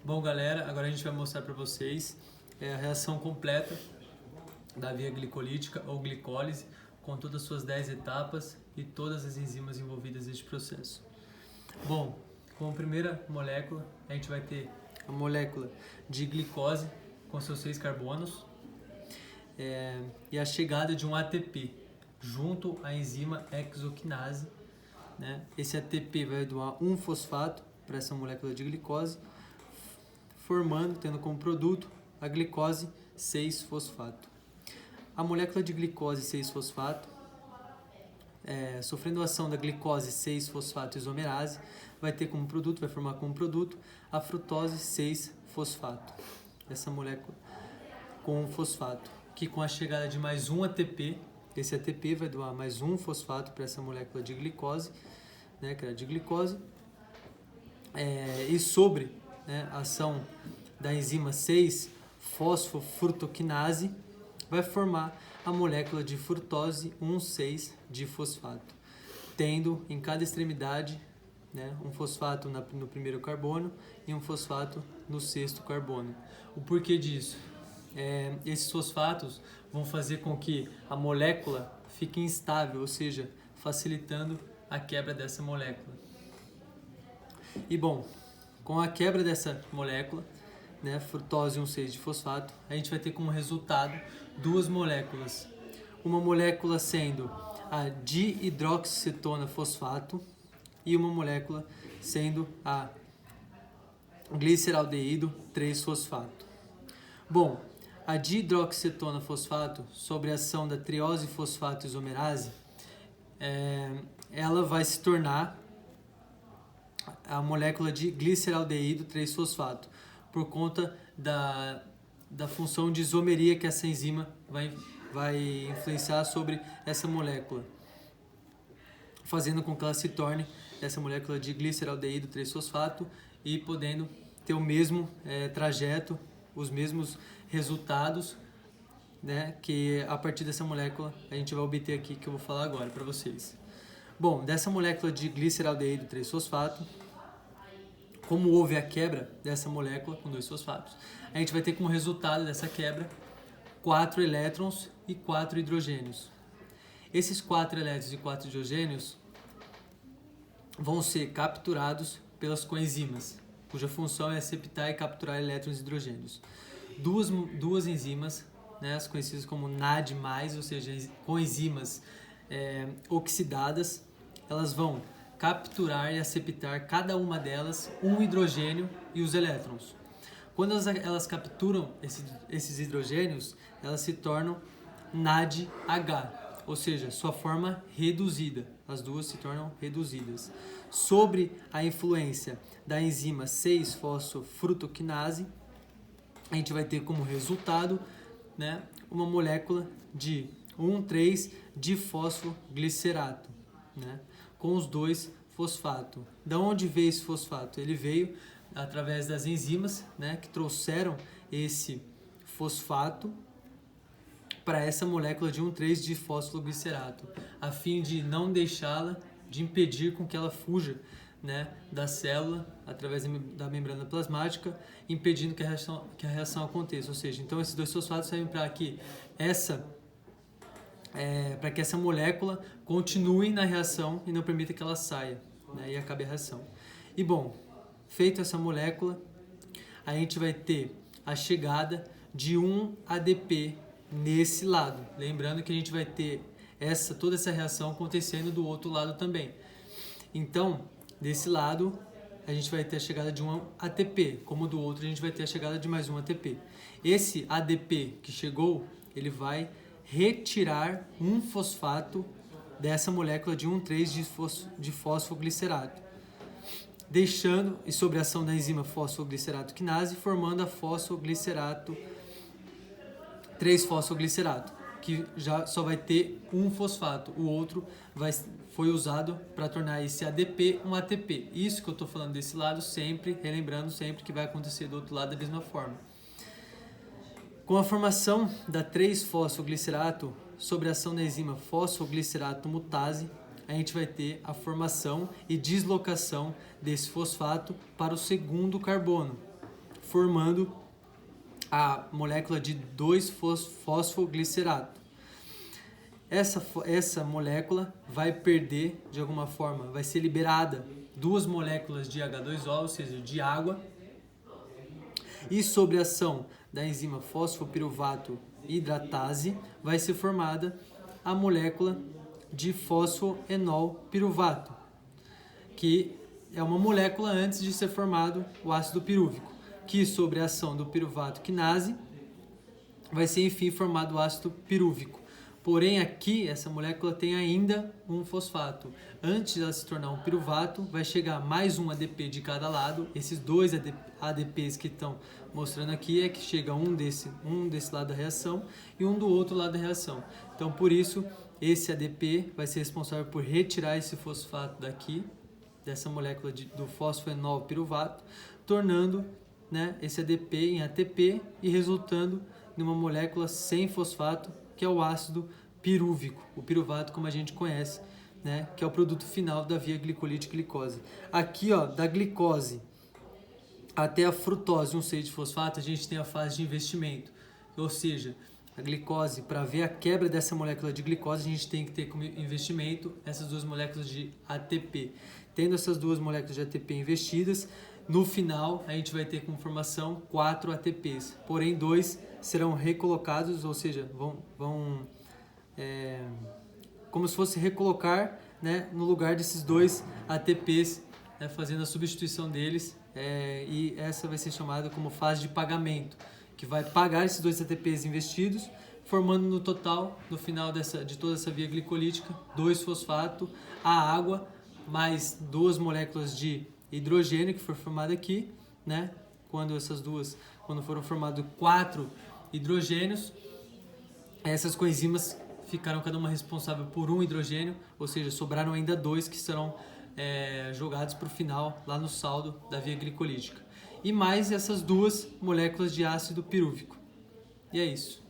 Bom, galera, agora a gente vai mostrar para vocês a reação completa da via glicolítica ou glicólise, com todas as suas 10 etapas e todas as enzimas envolvidas neste processo. Bom, como primeira molécula, a gente vai ter a molécula de glicose com seus 6 carbonos e a chegada de um ATP junto à enzima hexoquinase. Né? Esse ATP vai doar um fosfato para essa molécula de glicose, tendo como produto a glicose 6-fosfato. A molécula de glicose 6-fosfato, sofrendo a ação da glicose 6-fosfato isomerase, vai formar como produto a frutose 6-fosfato. Essa molécula com fosfato, que com a chegada de mais um ATP, esse ATP vai doar mais um fosfato para essa molécula de glicose, né, que era de glicose, e sobre a ação da enzima 6-fosfofrutoquinase, vai formar a molécula de frutose 1,6-difosfato, tendo em cada extremidade um fosfato no primeiro carbono e um fosfato no 6º carbono. O porquê disso? Esses fosfatos vão fazer com que a molécula fique instável, ou seja, facilitando a quebra dessa molécula. E bom, com a quebra dessa molécula, frutose 1,6-difosfato, a gente vai ter como resultado duas moléculas. Uma molécula sendo a dihidroxicetona fosfato e uma molécula sendo a gliceraldeído 3-fosfato. Bom, a dihidroxicetona fosfato, sobre a ação da triose fosfato isomerase, ela vai se tornar a molécula de gliceraldeído 3-fosfato, por conta da função de isomeria que essa enzima vai influenciar sobre essa molécula, fazendo com que ela se torne essa molécula de gliceraldeído 3-fosfato e podendo ter o mesmo trajeto, os mesmos resultados, que a partir dessa molécula a gente vai obter aqui, que eu vou falar agora para vocês. Bom, dessa molécula de gliceraldeído 3-fosfato, como houve a quebra dessa molécula com 2 fosfatos, a gente vai ter como resultado dessa quebra 4 elétrons e 4 hidrogênios. Esses 4 elétrons e 4 hidrogênios vão ser capturados pelas coenzimas, cuja função é aceptar e capturar elétrons e hidrogênios. Duas enzimas, as conhecidas como NAD+, ou seja, coenzimas oxidadas, elas vão capturar e aceptar cada uma delas um hidrogênio e os elétrons. Quando elas capturam esses hidrogênios, elas se tornam NADH, ou seja, sua forma reduzida. As duas se tornam reduzidas. Sobre a influência da enzima 6-fosfofrutoquinase, a gente vai ter como resultado uma molécula de 1,3-difosfoglicerato, com os 2 fosfato. Da onde veio esse fosfato? Ele veio através das enzimas, que trouxeram esse fosfato para essa molécula de 1,3-difosfoglicerato, a fim de não deixá-la, de impedir com que ela fuja da célula através da membrana plasmática, impedindo que a reação aconteça. Ou seja, então esses 2 fosfatos servem para que essa molécula continue na reação e não permita que ela saia, e acabe a reação. E bom, feita essa molécula, a gente vai ter a chegada de um ADP nesse lado. Lembrando que a gente vai ter toda essa reação acontecendo do outro lado também. Então, desse lado, a gente vai ter a chegada de um ATP, como do outro a gente vai ter a chegada de mais um ATP. Esse ADP que chegou, ele vai retirar um fosfato dessa molécula de 1,3-difosfoglicerato, deixando, e sobre a ação da enzima fosfoglicerato-quinase, formando a fosfoglicerato 3-fosfoglicerato, que já só vai ter um fosfato, o outro foi usado para tornar esse ADP um ATP. Isso que eu estou falando desse lado, sempre, relembrando sempre que vai acontecer do outro lado da mesma forma. Com a formação da 3-fosfoglicerato sobre a ação da enzima fosfoglicerato mutase, a gente vai ter a formação e deslocação desse fosfato para o segundo carbono. formando a molécula de 2-fosfoglicerato. Essa molécula vai perder, de alguma forma, vai ser liberada 2 moléculas de H2O, ou seja, de água, e sobre a ação da enzima fosfopiruvato hidratase vai ser formada a molécula de fosfoenol piruvato, que é uma molécula antes de ser formado o ácido pirúvico, que sobre a ação do piruvato quinase vai ser enfim formado o ácido pirúvico. Porém, aqui, essa molécula tem ainda um fosfato. Antes de ela se tornar um piruvato, vai chegar mais um ADP de cada lado. Esses 2 ADPs que estão mostrando aqui é que chega um desse lado da reação e um do outro lado da reação. Então, por isso, esse ADP vai ser responsável por retirar esse fosfato daqui, dessa molécula do fosfoenol piruvato, tornando, né, esse ADP em ATP e resultando numa molécula sem fosfato, que é o ácido pirúvico, o piruvato como a gente conhece, né, que é o produto final da via glicolítica-glicose. Aqui, ó, da glicose até a frutose 1,6-fosfato, a gente tem a fase de investimento, ou seja, a glicose, para ver a quebra dessa molécula de glicose, a gente tem que ter como investimento essas 2 moléculas de ATP. Tendo essas 2 moléculas de ATP investidas, no final a gente vai ter como formação 4 ATPs, porém 2 serão recolocados, ou seja, vão como se fosse recolocar, né, no lugar desses 2 ATPs, né, fazendo a substituição deles, e essa vai ser chamada como fase de pagamento, que vai pagar esses 2 ATPs investidos, formando no total, no final de toda essa via glicolítica, 2-fosfato, a água, mais 2 moléculas de hidrogênio, que foi formado aqui, né? Quando foram formados 4 hidrogênios, essas coenzimas ficaram cada uma responsável por um hidrogênio, ou seja, sobraram ainda 2 que serão jogados para o final, lá no saldo da via glicolítica. E mais essas 2 moléculas de ácido pirúvico. E é isso.